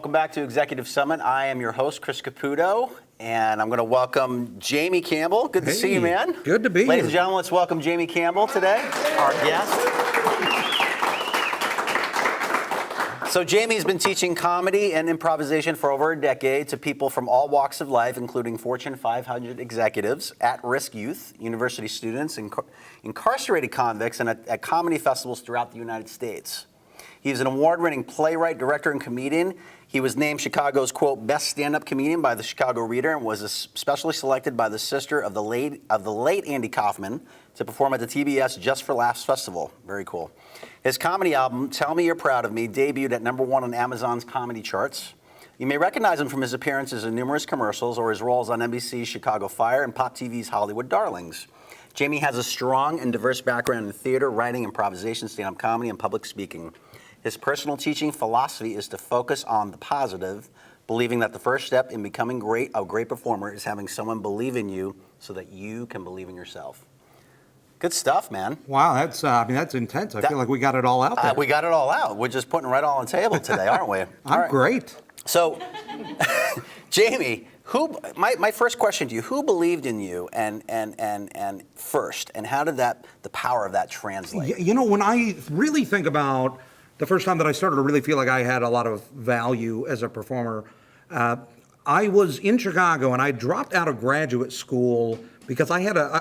welcome back to Executive Summit. I am your host, Chris Caputo, and I'm going to welcome Jamie Campbell. Good to see you, man. Good to be here. Ladies and gentlemen, let's welcome Jamie Campbell today, our guest. So Jamie's been teaching comedy and improvisation for over a decade to people from all walks of life, including Fortune 500 executives, at-risk youth, university students, incarcerated convicts, and at comedy festivals throughout the United States. He's an award-winning playwright, director, and comedian. He was named Chicago's, quote, best stand-up comedian by the Chicago Reader and was specially selected by the sister of the late Andy Kaufman to perform at the TBS Just for Laughs Festival. Very cool. His comedy album, Tell Me You're Proud of Me, debuted at #1 on Amazon's comedy charts. You may recognize him from his appearances in numerous commercials or his roles on NBC's Chicago Fire and Pop TV's Hollywood Darlings. Jamie has a strong and diverse background in theater, writing, improvisation, stand-up comedy, and public speaking. His personal teaching philosophy is to focus on the positive, believing that the first step in becoming a great performer is having someone believe in you so that you can believe in yourself. Good stuff, man. Wow, that's intense. I feel like we got it all out there. We got it all out. We're just putting it right on the table today, aren't we? I'm great. So, Jamie, my first question to you, who believed in you and first, and how did the power of that translate? You know, when I really think about the first time that I started to really feel like I had a lot of value as a performer, I was in Chicago and I dropped out of graduate school because I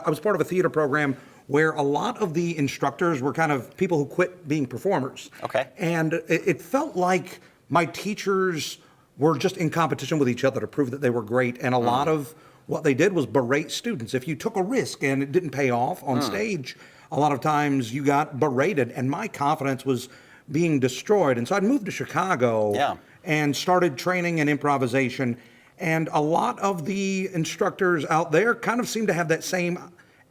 was part of a theater program where a lot of the instructors were kind of people who quit being performers. Okay. And it felt like my teachers were just in competition with each other to prove that they were great. And a lot of what they did was berate students. If you took a risk and it didn't pay off on stage, a lot of times you got berated and my confidence was being destroyed. And so I moved to Chicago and started training in improvisation. And a lot of the instructors out there kind of seem to have that same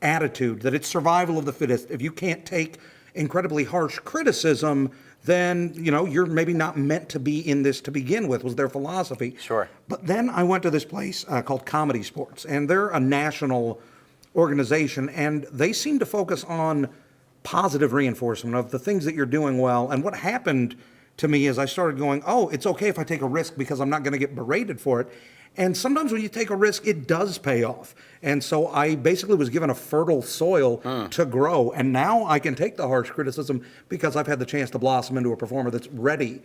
attitude, that it's survival of the fittest. If you can't take incredibly harsh criticism, then, you know, you're maybe not meant to be in this to begin with, was their philosophy. Sure. But then I went to this place called Comedy Sports, and they're a national organization, and they seem to focus on positive reinforcement of the things that you're doing well. And what happened to me is I started going, oh, it's okay if I take a risk because I'm not going to get berated for it. And sometimes when you take a risk, it does pay off. And so I basically was given a fertile soil to grow. And now I can take the harsh criticism because I've had the chance to blossom into a performer that's ready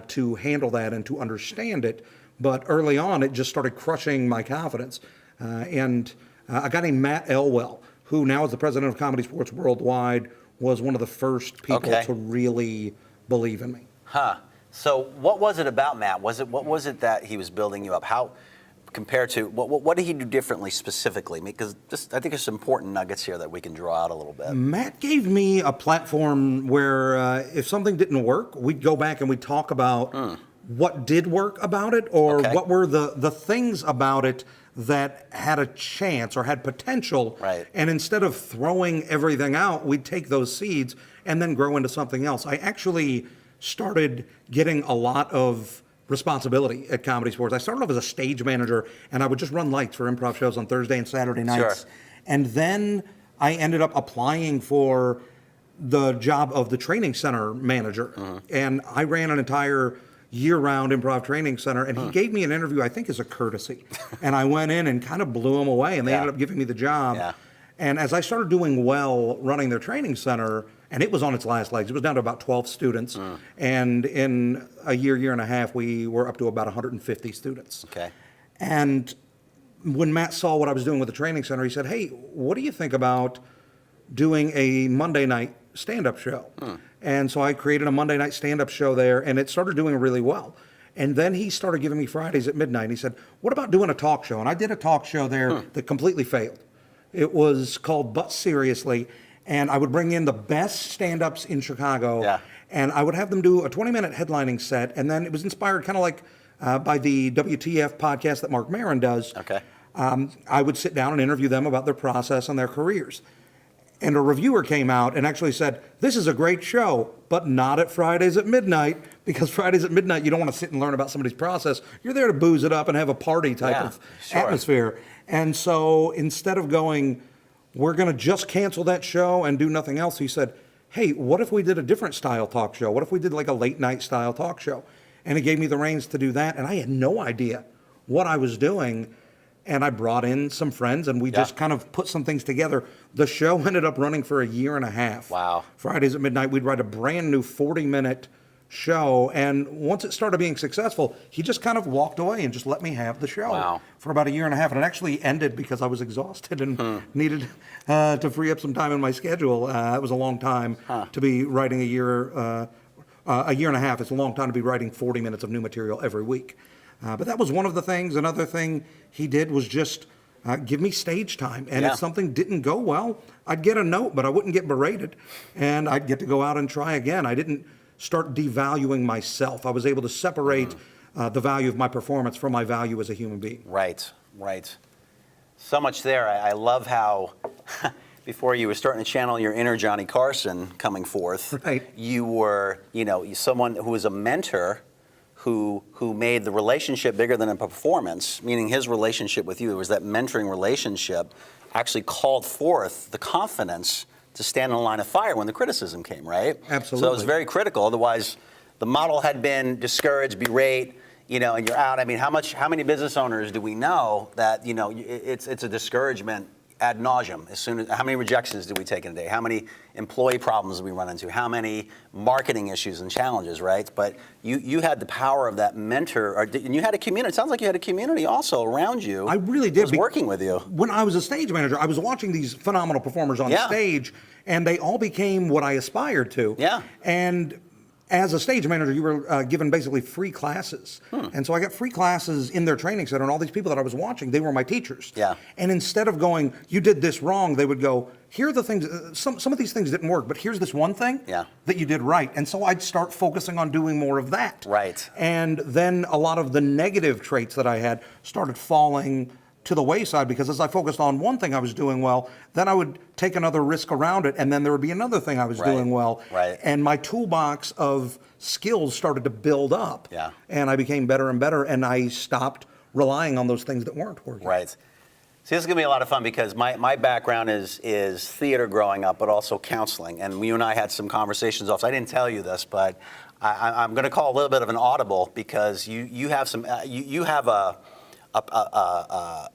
to handle that and to understand it. But early on, it just started crushing my confidence. And a guy named Matt Elwell, who now is the president of Comedy Sports Worldwide, was one of the first people to really believe in me. Huh. So what was it about Matt? What was it that he was building you up? How, compared to, what did he do differently specifically? Because I think there's some important nuggets here that we can draw out a little bit. Matt gave me a platform where if something didn't work, we'd go back and we'd talk about what did work about it, or what were the things about it that had a chance or had potential. Right. And instead of throwing everything out, we'd take those seeds and then grow into something else. I actually started getting a lot of responsibility at Comedy Sports. I started off as a stage manager, and I would just run lights for improv shows on Thursday and Saturday nights. Sure. And then I ended up applying for the job of the training center manager. And I ran an entire year-round improv training center, and he gave me an interview, I think, as a courtesy. And I went in and kind of blew him away, and they ended up giving me the job. Yeah. And as I started doing well running their training center, and it was on its last legs, it was down to about 12 students. And in a year and a half, we were up to about 150 students. Okay. And when Matt saw what I was doing with the training center, he said, hey, what do you think about doing a Monday night stand-up show? And so I created a Monday night stand-up show there, and it started doing really well. And then he started giving me Fridays at midnight. He said, what about doing a talk show? And I did a talk show there that completely failed. It was called But Seriously, and I would bring in the best stand-ups in Chicago, and I would have them do a 20-minute headlining set, and then it was inspired kind of like by the WTF podcast that Mark Maron does. Okay. I would sit down and interview them about their process and their careers. And a reviewer came out and actually said, this is a great show, but not at Fridays at midnight, because Fridays at midnight, you don't want to sit and learn about somebody's process. You're there to booze it up and have a party type of atmosphere. And so instead of going, we're going to just cancel that show and do nothing else, he said, hey, what if we did a different style talk show? What if we did like a late night style talk show? and he gave me the reins to do that. And I had no idea what I was doing. And I brought in some friends, and we just kind of put some things together. The show ended up running for a year and a half. Wow. Fridays at midnight, we'd write a brand new 40-minute show. And once it started being successful, he just kind of walked away and just let me have the show for about a year and a half. And it actually ended because I was exhausted and needed to free up some time in my schedule. It was a long time to be writing a year and a half. It's a long time to be writing 40 minutes of new material every week. But that was one of the things. Another thing he did was just give me stage time. And if something didn't go well, I'd get a note, but I wouldn't get berated. And I'd get to go out and try again. I didn't start devaluing myself. I was able to separate the value of my performance from my value as a human being. Right. So much there. I love how before you were starting to channel your inner Johnny Carson coming forth, you were, someone who was a mentor who made the relationship bigger than a performance, meaning his relationship with you, it was that mentoring relationship, actually called forth the confidence to stand in the line of fire when the criticism came, right? Absolutely. So it was very critical. Otherwise, the model had been discouraged, berate, and you're out. I mean, how many business owners do we know that, it's a discouragement ad nauseum? How many rejections do we take in a day? How many employee problems do we run into? How many marketing issues and challenges, right? But you had the power of that mentor, and you had a community. It sounds like you had a community also around you. I really did. Was working with you. When I was a stage manager, I was watching these phenomenal performers on stage, and they all became what I aspired to. Yeah. And as a stage manager, you were given basically free classes. And so I got free classes in their training center, and all these people that I was watching, they were my teachers. Yeah. And instead of going, you did this wrong, they would go, here are the things, some of these things didn't work, but here's this one thing that you did right. And so I'd start focusing on doing more of that. Right. And then a lot of the negative traits that I had started falling to the wayside, because as I focused on one thing I was doing well, then I would take another risk around it, and then there would be another thing I was doing well. Right. And my toolbox of skills started to build up. Yeah. And I became better and better, and I stopped relying on those things that weren't working. Right. See, this is going to be a lot of fun because my background is theater growing up, but also counseling. And you and I had some conversations off. So I didn't tell you this, but I'm going to call a little bit of an audible because you have some you have a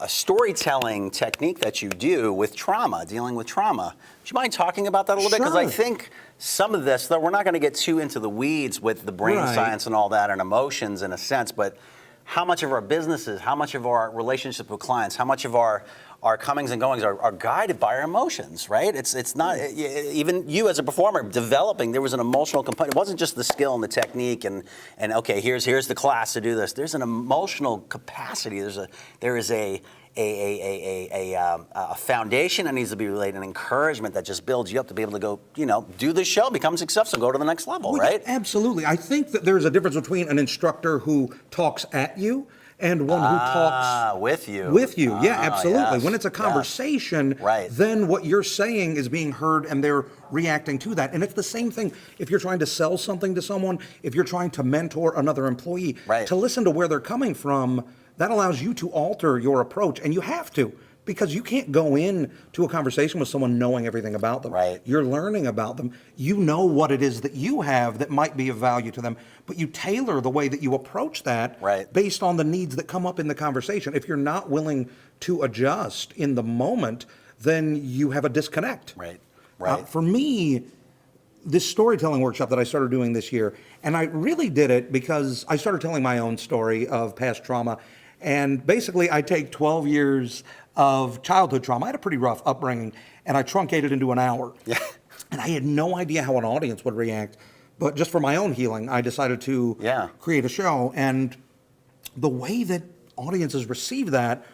storytelling technique that you do with trauma, dealing with trauma. Would you mind talking about that a little bit? Because I think some of this, though, we're not going to get too into the weeds with the brain science and all that and emotions in a sense, but how much of our businesses, how much of our relationship with clients, how much of our comings and goings are guided by our emotions, right? It's not, even you as a performer developing, there was an emotional component. It wasn't just the skill and the technique and okay, here's the class to do this. There's an emotional capacity. There is a foundation that needs to be related, an encouragement that just builds you up to be able to go, do the show, become successful, go to the next level, right? Absolutely. I think that there's a difference between an instructor who talks at you and one who talks with you. Yeah, absolutely. When it's a conversation, then what you're saying is being heard and they're reacting to that. And it's the same thing if you're trying to sell something to someone, if you're trying to mentor another employee, to listen to where they're coming from, that allows you to alter your approach. And you have to, because you can't go in to a conversation with someone knowing everything about them. You're learning about them. You know what it is that you have that might be of value to them, but you tailor the way that you approach that based on the needs that come up in the conversation. If you're not willing to adjust in the moment, then you have a disconnect. For me, this storytelling workshop that I started doing this year, and I really did it because I started telling my own story of past trauma. And basically, I take 12 years of childhood trauma. I had a pretty rough upbringing, and I truncated into an hour. And I had no idea how an audience would react. But just for my own healing, I decided to create a show. And the way that audiences received that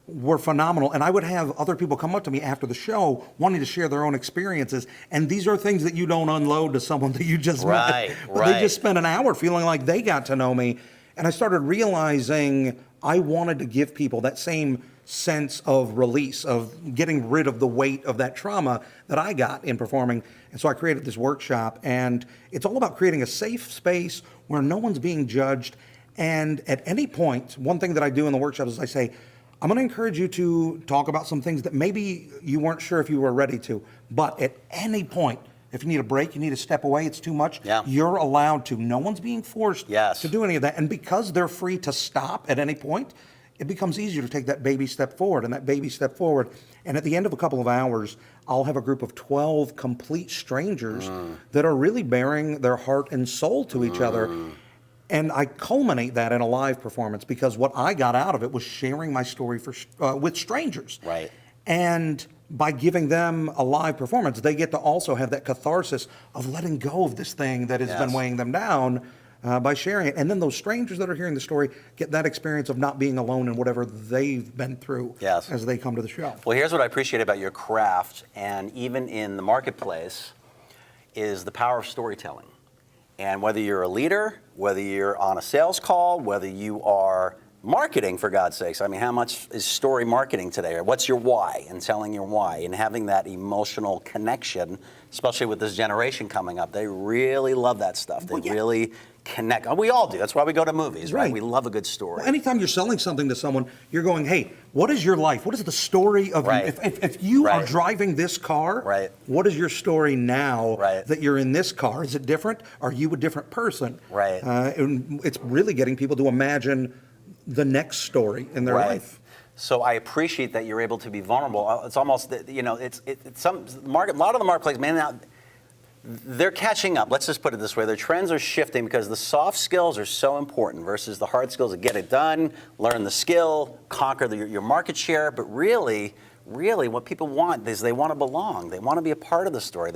were phenomenal. And I would have other people come up to me after the show wanting to share their own experiences. And these are things that you don't unload to someone that you just met. But they just spent an hour feeling like they got to know me. And I started realizing I wanted to give people that same sense of release, of getting rid of the weight of that trauma that I got in performing. And so I created this workshop, and it's all about creating a safe space where no one's being judged. And at any point, one thing that I do in the workshop is I say, I'm going to encourage you to talk about some things that maybe you weren't sure if you were ready to, but at any point, If you need a break, you need to step away, it's too much, Yeah. you're allowed to. No one's being forced Yes. to do any of that. And because they're free to stop at any point, it becomes easier to take that baby step forward and that baby step forward. And at the end of a couple of hours, I'll have a group of 12 complete strangers that are really bearing their heart and soul to each other. And I culminate that in a live performance because what I got out of it was sharing my story with strangers. Right. And by giving them a live performance, they get to also have that catharsis of letting go of this thing that has been weighing them down by sharing it. And then those strangers that are hearing the story get that experience of not being alone in whatever they've been through as they come to the show. Well, here's what I appreciate about your craft, and even in the marketplace, is the power of storytelling. And whether you're a leader, whether you're on a sales call, whether you are marketing, for God's sakes, I mean, how much is story marketing today? Or what's your why, and telling your why, and having that emotional connection, especially with this generation coming up. They really love that stuff. They really connect. We all do. That's why we go to movies, right? We love a good story. Well, anytime you're selling something to someone, you're going, hey, what is your life? What is the story of you? If you are driving this car, what is your story now that you're in this car? Is it different? Are you a different person? And it's really getting people to imagine the next story in their life. So I appreciate that you're able to be vulnerable. It's almost, you know, it's some market. A lot of the marketplace, man, now they're catching up. Let's just put it this way: their trends are shifting because the soft skills are so important versus the hard skills of get it done, learn the skill, conquer your market share. But really, what people want is they want to belong. They want to be a part of the story.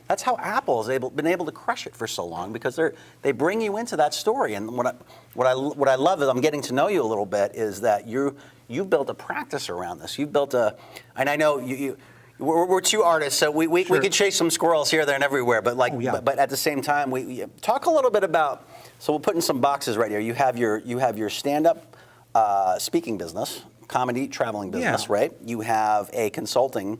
That's how Apple has been able to crush it for so long, because they bring you into that story. And what I love is I'm getting to know you a little bit, is that you've built a practice around this. You've built and I know we're two artists, so we could chase some squirrels here, there, and everywhere. But but at the same time, we talk a little bit about. So we'll put in some boxes right here. You have your stand-up speaking business, comedy traveling business, right? You have a consulting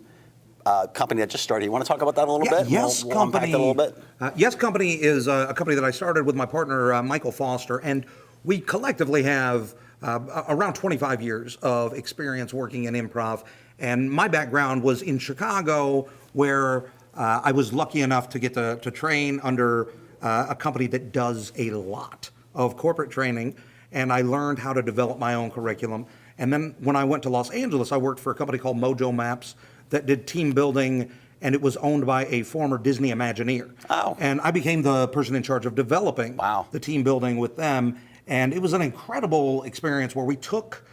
company that just started. You want to talk about that a little bit? Yes We'll Company. unpack that a little bit. Yes Company is a company that I started with my partner Michael Foster, and we collectively have around 25 years of experience working in improv. And my background was in Chicago, where I was lucky enough to get to train under a company that does a lot of corporate training, and I learned how to develop my own curriculum. And then when I went to Los Angeles, I worked for a company called Mojo Maps that did team building, and it was owned by a former Disney Imagineer. Oh. And I became the person in charge of developing the team building with them. And it was an incredible experience where we took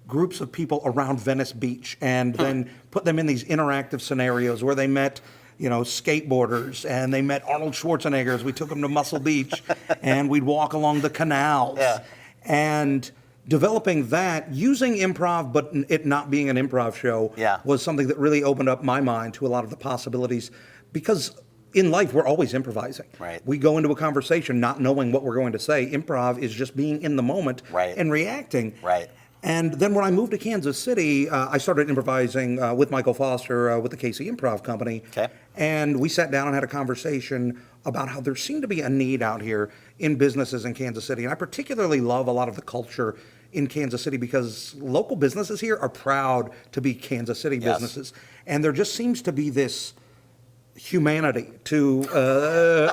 groups of people around Venice Beach and then put them in these interactive scenarios where they met, skateboarders, and they met Arnold Schwarzenegger as we took them to Muscle Beach, and we'd walk along the canals. And developing that, using improv, but it not being an improv show, was something that really opened up my mind to a lot of the possibilities, because in life, we're always improvising. We go into a conversation not knowing what we're going to say. Improv is just being in the moment and reacting. And then when I moved to Kansas City, I started improvising with Michael Foster with the KC Improv Company. And we sat down and had a conversation about how there seemed to be a need out here in businesses in Kansas City. And I particularly love a lot of the culture in Kansas City because local businesses here are proud to be Kansas City businesses. And there just seems to be this humanity to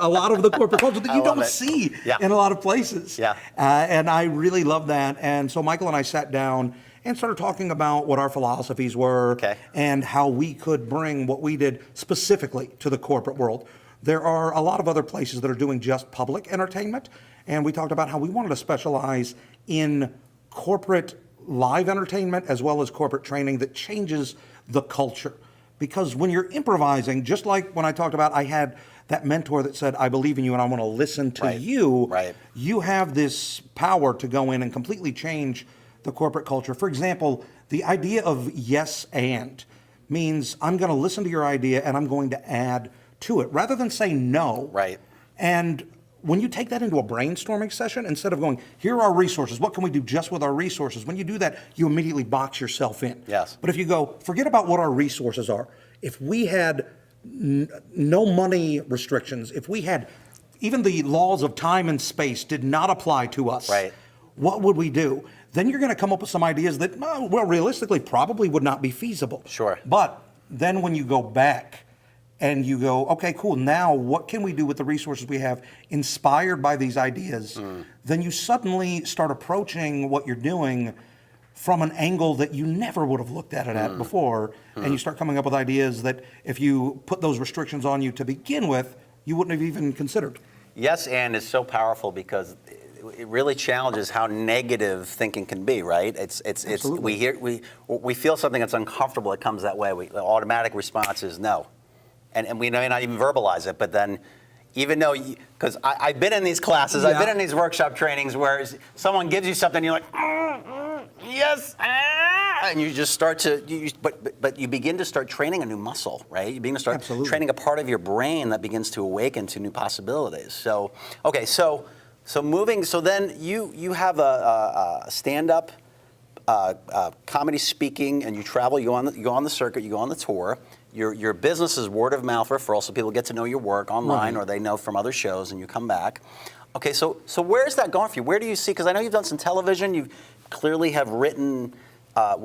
a lot of the corporate culture that you don't see in a lot of places. And I really love that. And so Michael and I sat down and started talking about what our philosophies were and how we could bring what we did specifically to the corporate world. There are a lot of other places that are doing just public entertainment, and we talked about how we wanted to specialize in corporate live entertainment as well as corporate training that changes the culture. Because when you're improvising, just like when I talked about, I had that mentor that said, I believe in you and I want to listen to you. You have this power to go in and completely change the corporate culture. For example, the idea of yes and means I'm going to listen to your idea and I'm going to add to it rather than say no. And when you take that into a brainstorming session, instead of going, here are our resources, what can we do just with our resources? When you do that, you immediately box yourself in. But if you go, forget about what our resources are. If we had no money restrictions, if we had, even the laws of time and space did not apply to us, what would we do? Then you're going to come up with some ideas that, well, realistically, probably would not be feasible. But then when you go back and you go, okay, cool, now what can we do with the resources we have inspired by these ideas? Then you suddenly start approaching what you're doing from an angle that you never would have looked at it at before, and you start coming up with ideas that if you put those restrictions on you to begin with, you wouldn't have even considered. Yes, and it's so powerful because it really challenges how negative thinking can be, right? It's we feel something that's uncomfortable, it comes that way. The automatic response is no. And we may not even verbalize it, but then even though, because I've been in these classes, I've been in these workshop trainings where someone gives you something, you're like, yes, and you just start to, but you begin to start training a new muscle, right? You begin to start training a part of your brain that begins to awaken to new possibilities. So, okay, so then you have a stand-up comedy speaking, and you travel, you go on the circuit, you go on the tour. Your business is word of mouth referral, so people get to know your work online, or they know from other shows, and you come back. Okay, so where is that going for you? Where do you see? Because I know you've done some television. You clearly have written. I'm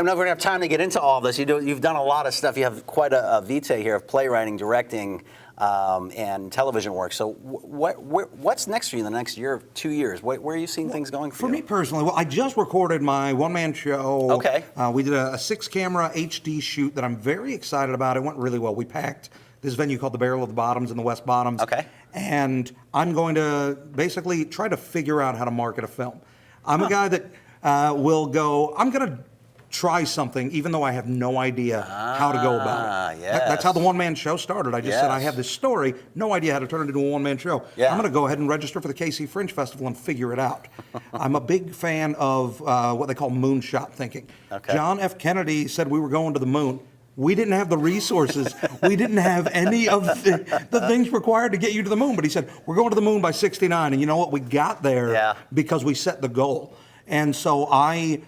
never going to have time to get into all this. You've done a lot of stuff. You have quite a vitae here of playwriting, directing, and television work. So what's next for you in the next year, 2 years? Where are you seeing things going for you? For me personally, well, I just recorded my one-man show. Okay. We did a 6-camera HD shoot that I'm very excited about. It went really well. We packed this venue called the Barrel of the Bottoms in the West Bottoms. Okay. And I'm going to basically try to figure out how to market a film. I'm a guy that will go, I'm going to try something even though I have no idea how to go about it. Yes. That's how the one-man show started. I just said I have this story, no idea how to turn it into a one-man show. Yeah. I'm going to go ahead and register for the KC Fringe Festival and figure it out. I'm a big fan of what they call moonshot thinking. Okay. John F. Kennedy said we were going to the moon. We didn't have the resources. We didn't have any of the things required to get you to the moon. But he said, we're going to the moon by 69. And you know what? We got there because we set the goal. And so I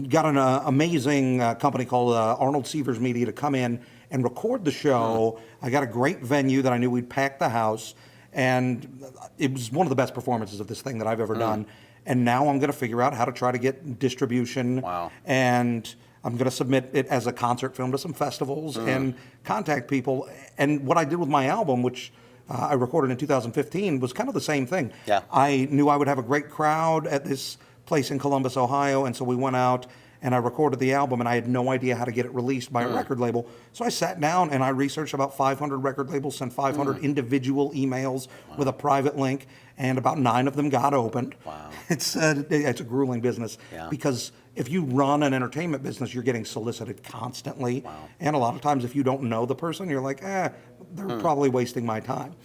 got an amazing company called Arnold Severs Media to come in and record the show. I got a great venue that I knew we'd pack the house. And it was one of the best performances of this thing that I've ever done. And now I'm going to figure out how to try to get distribution. Wow. And I'm going to submit it as a concert film to some festivals and contact people. And what I did with my album, which I recorded in 2015, was kind of the same thing. Yeah. I knew I would have a great crowd at this place in Columbus, Ohio, and so we went out and I recorded the album, and I had no idea how to get it released by a record label. So I sat down and I researched about 500 record labels, sent 500 individual emails with a private link, and about 9 of them got opened. Wow. It's a grueling business because if you run an entertainment business, you're getting solicited constantly. Wow. And a lot of times if you don't know the person, you're like, they're probably wasting my time.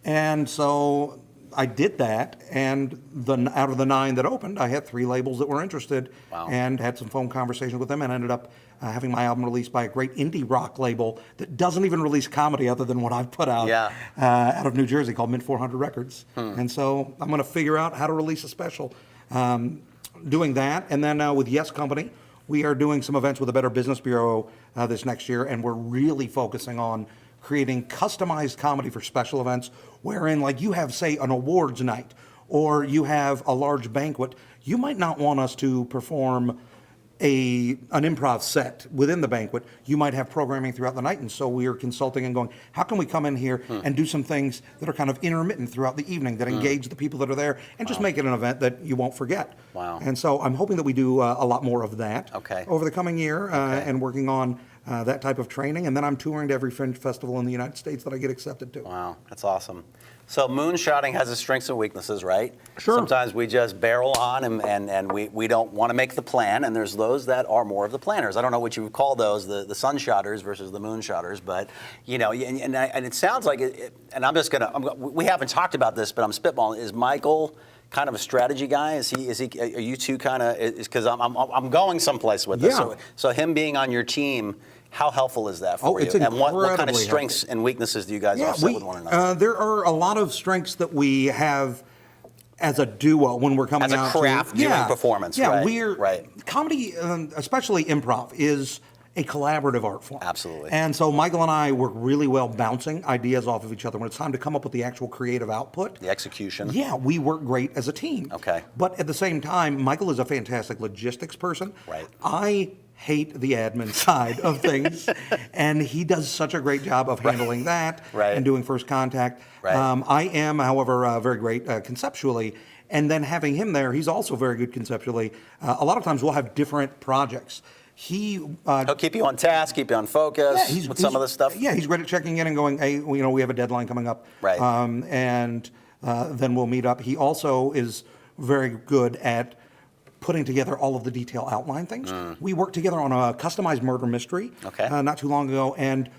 And so I did that, and out of the 9 that opened, I had 3 labels that were interested, and had some phone conversations with them, and ended up having my album released by a great indie rock label that doesn't even release comedy other than what I've put out out of New Jersey called Mid 400 Records. And so I'm going to figure out how to release a special. Doing that, and then with Yes Company, we are doing some events with the Better Business Bureau this next year, and we're really focusing on creating customized comedy for special events wherein, like, you have, say, an awards night or you have a large banquet. You might not want us to perform an improv set within the banquet. You might have programming throughout the night, and so we are consulting and going, how can we come in here and do some things that are kind of intermittent throughout the evening that engage the people that are there and just make it an event that you won't forget. Wow. And so I'm hoping that we do a lot more of that over the coming year and working on that type of training. And then I'm touring to every Fringe festival in the United States that I get accepted to. Wow, that's awesome. So moonshotting has its strengths and weaknesses, right? Sure. Sometimes we just barrel on and we don't want to make the plan, and there's those that are more of the planners. I don't know what you would call those, the sunshotters versus the moonshotters, but and it sounds like and we haven't talked about this, but I'm spitballing. Is Michael kind of a strategy guy? Are you two kind of, because I'm going someplace with this. So him being on your team, how helpful is that for you? And what kind of strengths and weaknesses do you guys offset with one another? There are a lot of strengths that we have as a duo when we're coming out. As a craft doing performance, right? Comedy, especially improv, is a collaborative art form. Absolutely. And so Michael and I work really well bouncing ideas off of each other. When it's time to come up with the actual creative output, the execution. Yeah, we work great as a team. Okay. But at the same time, Michael is a fantastic logistics person. Right. I hate the admin side of things, and he does such a great job of handling that Right. and doing first contact. Right. I am, however, very great conceptually, and then having him there, he's also very good conceptually. A lot of times we'll have different projects. He'll keep you on task, keep you on focus with some of this stuff. Yeah, he's great at checking in and going, hey, we have a deadline coming up. Right. And then we'll meet up. He also is very good at putting together all of the detail outline things. We worked together on a customized murder mystery not too long ago, and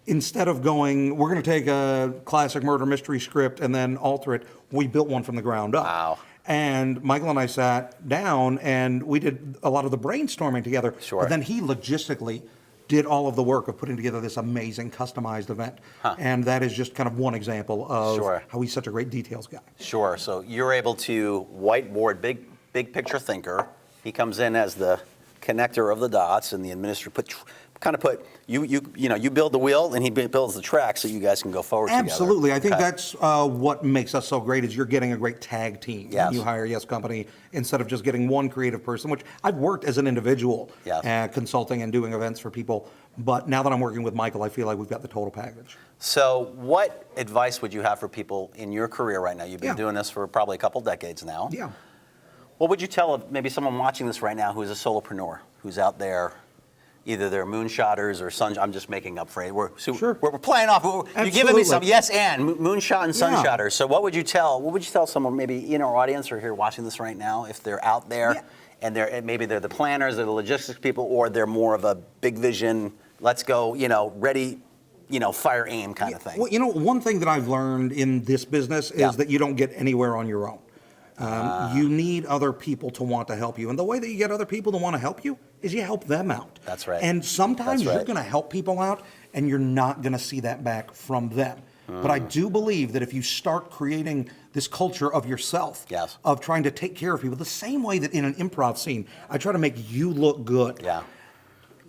instead of going, we're going to take a classic murder mystery script and then alter it, we built one from the ground up. Wow. And Michael and I sat down and we did a lot of the brainstorming together. Sure. But then he logistically did all of the work of putting together this amazing customized event. And that is just kind of one example of how he's such a great details guy. Sure. So you're able to whiteboard, big picture thinker. He comes in as the connector of the dots, and the administrator you build the wheel and he builds the track so you guys can go forward together. Absolutely. I think that's what makes us so great is you're getting a great tag team. Yes. When you hire Yes Company instead of just getting one creative person, which I've worked as an individual consulting and doing events for people. But now that I'm working with Michael, I feel like we've got the total package. So what advice would you have for people in your career right now? You've been doing this for probably a couple decades now. Yeah. What would you tell maybe someone watching this right now who's a solopreneur, who's out there, either they're moonshotters or I'm just making up for it. We're playing off. You're giving me some yes and moonshot and sunshotters. So what would you tell someone maybe in our audience or here watching this right now if they're out there and maybe they're the planners, they're the logistics people, or they're more of a big vision, let's go, ready, fire aim kind of thing? Well, one thing that I've learned in this business is that you don't get anywhere on your own. You need other people to want to help you. And the way that you get other people to want to help you is you help them out. That's right. And sometimes you're going to help people out and you're not going to see that back from them. But I do believe that if you start creating this culture of yourself, of trying to take care of people, the same way that in an improv scene, I try to make you look good. Yeah.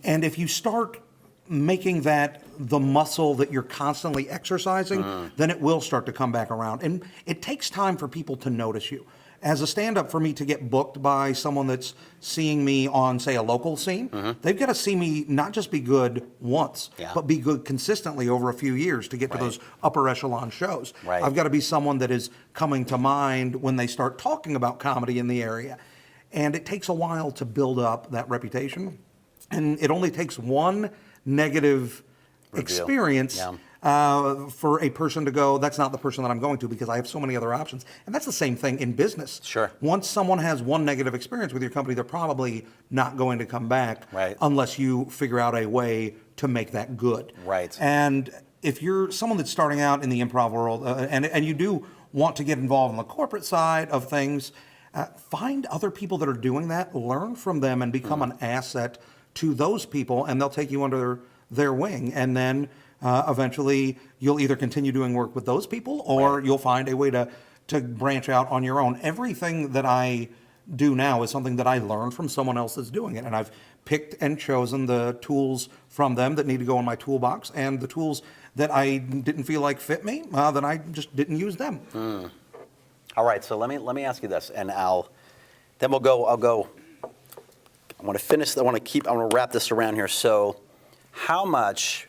And if you start making that the muscle that you're constantly exercising, then it will start to come back around. And it takes time for people to notice you. As a stand-up, for me to get booked by someone that's seeing me on, say, a local scene, they've got to see me not just be good once, but be good consistently over a few years to get to those upper echelon shows. I've got to be someone that is coming to mind when they start talking about comedy in the area. And it takes a while to build up that reputation. And it only takes one negative experience for a person to go, that's not the person that I'm going to because I have so many other options. And that's the same thing in business. Sure. Once someone has one negative experience with your company, they're probably not going to come back unless you figure out a way to make that good. Right. And if you're someone that's starting out in the improv world and you do want to get involved in the corporate side of things, find other people that are doing that, learn from them and become an asset to those people, and they'll take you under their wing. And then eventually you'll either continue doing work with those people or you'll find a way to branch out on your own. Everything that I do now is something that I learned from someone else that's doing it. And I've picked and chosen the tools from them that need to go in my toolbox, and the tools that I didn't feel like fit me, then I just didn't use them. All right, so let me ask you this, and I'll go. I want to finish. I want to wrap this around here. So, how much?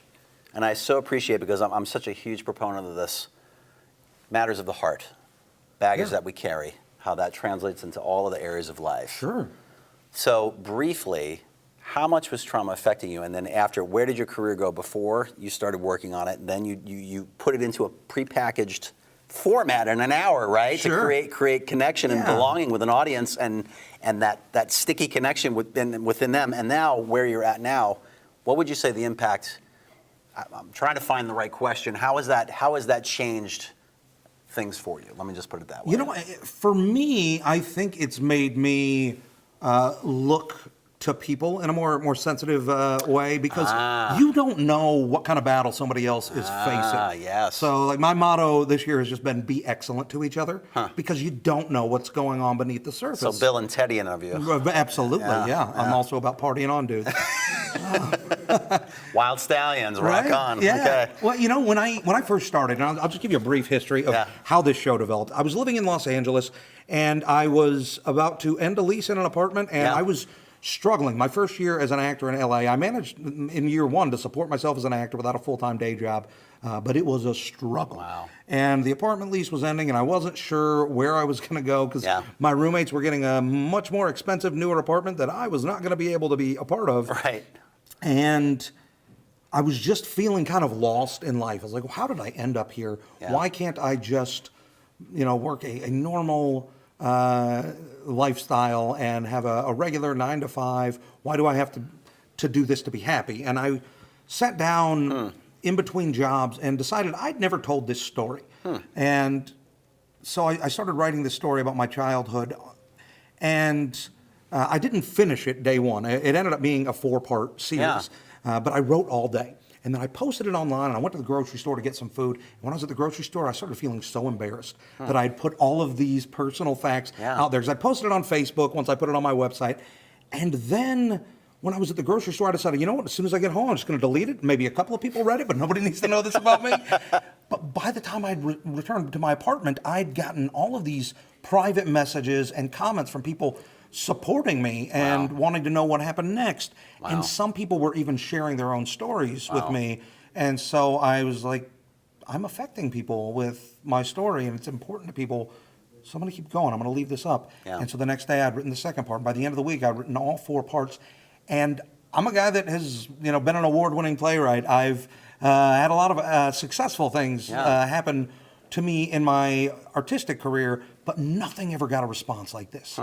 And I so appreciate it because I'm such a huge proponent of this. Matters of the heart, baggage that we carry, how that translates into all of the areas of life. Sure. So briefly, how much was trauma affecting you? And then after, where did your career go before you started working on it? And then you put it into a prepackaged format in an hour, right? Sure. To create connection and belonging with an audience and that sticky connection within them. And now, where you're at now, what would you say the impact? I'm trying to find the right question. How has that changed things for you? Let me just put it that way. For me, I think it's made me look to people in a more sensitive way because you don't know what kind of battle somebody else is facing. Yes. So like my motto this year has just been be excellent to each other because you don't know what's going on beneath the surface. So Bill and Teddy of you. Absolutely, yeah. I'm also about partying on dudes. Wild Stallions, rock on. Yeah. Okay. Well, when I first started, and I'll just give you a brief history of how this show developed. I was living in Los Angeles, and I was about to end a lease in an apartment, and I was struggling. My first year as an actor in LA, I managed in year one to support myself as an actor without a full-time day job, but it was a struggle. Wow. And the apartment lease was ending, and I wasn't sure where I was going to go because Yeah. my roommates were getting a much more expensive, newer apartment that I was not going to be able to be a part of. Right. And I was just feeling kind of lost in life. I was like, well, how did I end up here? Yeah. Why can't I just, work a normal lifestyle and have a regular 9 to 5? Why do I have to do this to be happy? And I sat down in between jobs and decided I'd never told this story. And so I started writing this story about my childhood, and I didn't finish it day one. It ended up being a 4-part series, but I wrote all day. And then I posted it online, and I went to the grocery store to get some food. And when I was at the grocery store, I started feeling so embarrassed that I'd put all of these personal facts out there. Because I posted it on Facebook once I put it on my website. And then when I was at the grocery store, I decided, you know what, as soon as I get home, I'm just going to delete it. Maybe a couple of people read it, but nobody needs to know this about me. But by the time I'd returned to my apartment, I'd gotten all of these private messages and comments from people supporting me and wanting to know what happened next. And some people were even sharing their own stories with me. And so I was like, I'm affecting people with my story, and it's important to people. So I'm going to keep going. I'm going to leave this up. And so the next day I'd written the second part. By the end of the week, I'd written all 4 parts. And I'm a guy that has, been an award-winning playwright. I've had a lot of successful things happen to me in my artistic career, but nothing ever got a response like this.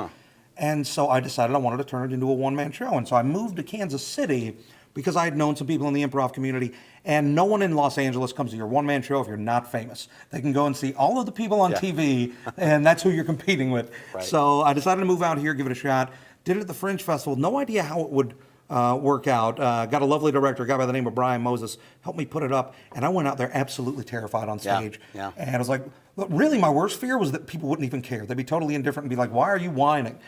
And so I decided I wanted to turn it into a one-man show. And so I moved to Kansas City because I had known some people in the improv community. And no one in Los Angeles comes to your one-man show if you're not famous. They can go and see all of the people on TV, and that's who you're competing with. So I decided to move out here, give it a shot. Did it at the Fringe Festival. No idea how it would work out. Got a lovely director, a guy by the name of Brian Moses, helped me put it up. And I went out there absolutely terrified on stage. And I was like, look, really my worst fear was that people wouldn't even care. They'd be totally indifferent and be like, why are you whining?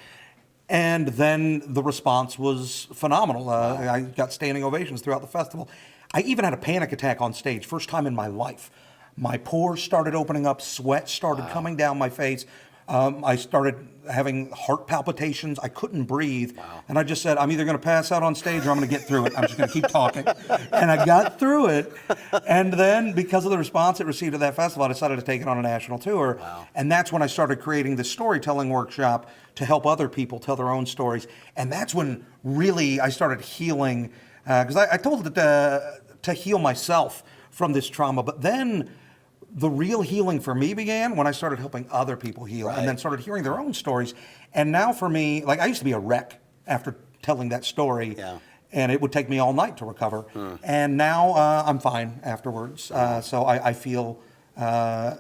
And then the response was phenomenal. I got standing ovations throughout the festival. I even had a panic attack on stage, first time in my life. My pores started opening up, sweat started coming down my face. I started having heart palpitations. I couldn't breathe. And I just said, I'm either going to pass out on stage or I'm going to get through it. I'm just going to keep talking. And I got through it. And then because of the response it received at that festival, I decided to take it on a national tour. And that's when I started creating this storytelling workshop to help other people tell their own stories. And that's when really I started healing, because I told it to heal myself from this trauma. But then the real healing for me began when I started helping other people heal and then started hearing their own stories. And now for me, like I used to be a wreck after telling that story. And it would take me all night to recover. And now I'm fine afterwards. So I feel a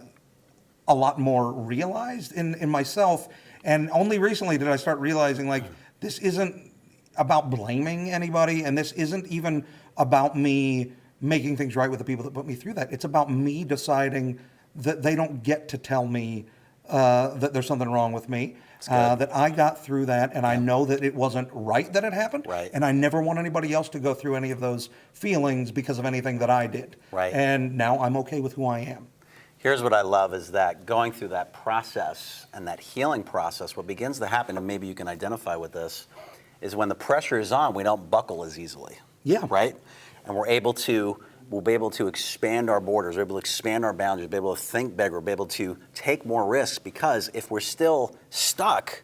lot more realized in myself. And only recently did I start realizing, like, this isn't about blaming anybody, and this isn't even about me making things right with the people that put me through that. It's about me deciding that they don't get to tell me that there's something wrong with me, that I got through that, and I know that it wasn't right that it happened, and I never want anybody else to go through any of those feelings because of anything that I did. And now I'm okay with who I am. Here's what I love is that going through that process and that healing process, what begins to happen, and maybe you can identify with this, is when the pressure is on, we don't buckle as easily. Right? And we'll be able to expand our borders, we're able to expand our boundaries, be able to think bigger, be able to take more risks, because if we're still stuck,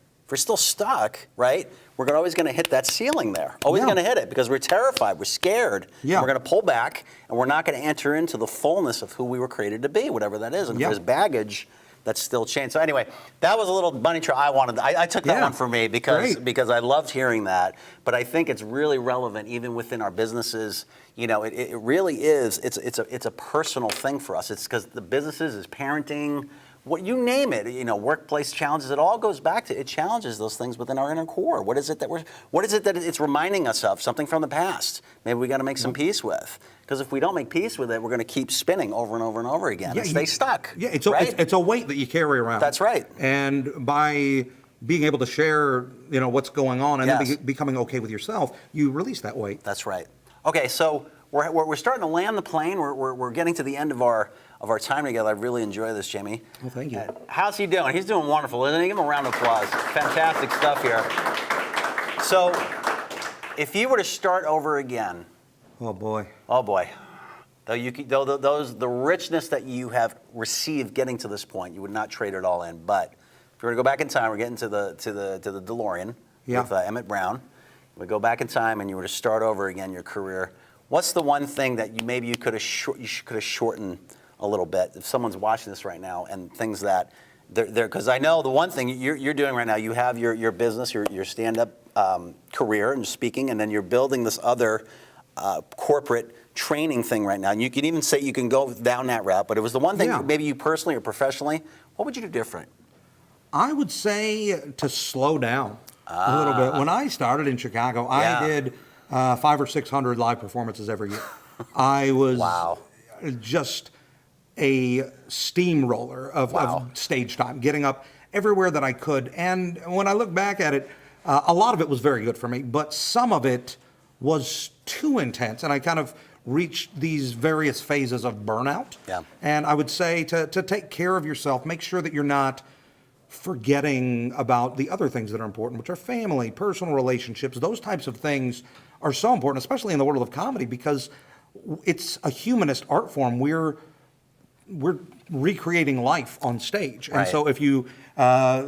right, we're always going to hit that ceiling there. Always going to hit it because we're terrified, we're scared. We're going to pull back, and we're not going to enter into the fullness of who we were created to be, whatever that is. And if there's baggage, that's still changed. So anyway, that was a little bunny trail I wanted. I took that one for me because I loved hearing that. But I think it's really relevant even within our businesses. It really is. It's a personal thing for us. It's because the businesses is parenting. What you name it, workplace challenges, it all goes back to, it challenges those things within our inner core. What is it that it's reminding us of? Something from the past. Maybe we got to make some peace with. Because if we don't make peace with it, we're going to keep spinning over and over and over again and stay stuck. It's a weight that you carry around. That's right. And by being able to share, what's going on and then becoming okay with yourself, you release that weight. That's right. Okay, so we're starting to land the plane. We're getting to the end of our time together. I really enjoy this, Jamie. Well, thank you. How's he doing? He's doing wonderful, isn't he? Give him a round of applause. Fantastic stuff here. So If you were to start over again, Oh, boy. oh boy, the richness that you have received getting to this point, you would not trade it all in. But if you were to go back in time, we're getting to the DeLorean Yeah. with Emmett Brown. We go back in time, and you were to start over again your career. What's the one thing that you could have shortened a little bit if someone's watching this right now, and things that because I know the one thing you're doing right now, you have your business, your stand-up career and speaking, and then you're building this other corporate training thing right now. And you can even say you can go down that route, but it was the one thing, Yeah. maybe you personally or professionally, what would you do different? I would say to slow down a little bit. When I started in Chicago, Yeah. I did 500 or 600 live performances every year. I was Wow. just a steamroller of stage time, getting up everywhere that I could. And when I look back at it, a lot of it was very good for me, but some of it was too intense, and I kind of reached these various phases of burnout. Yeah. And I would say to take care of yourself, make sure that you're not forgetting about the other things that are important, which are family, personal relationships. Those types of things are so important, especially in the world of comedy, because it's a humanist art form. We're recreating life on stage. And Right. so if you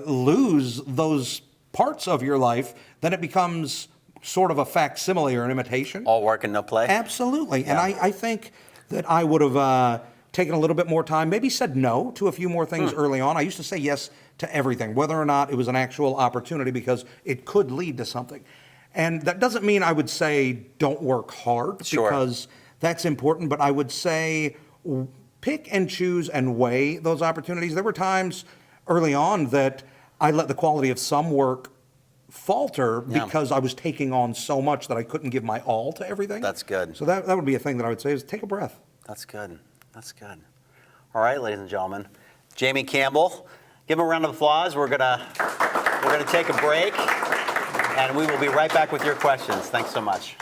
lose those parts of your life, then it becomes sort of a facsimile or an imitation. All work and no play? Absolutely. And Yeah. I think that I would have taken a little bit more time, maybe said no to a few more things early on. I used to say yes to everything, whether or not it was an actual opportunity, because it could lead to something. And that doesn't mean I would say don't work hard, Sure. because that's important, but I would say pick and choose and weigh those opportunities. There were times early on that I let the quality of some work falter Yeah. because I was taking on so much that I couldn't give my all to everything. That's good. So that would be a thing that I would say is take a breath. That's good. That's good. All right, ladies and gentlemen, Jamie Campbell, give him a round of applause. We're gonna take a break, and we will be right back with your questions. Thanks so much.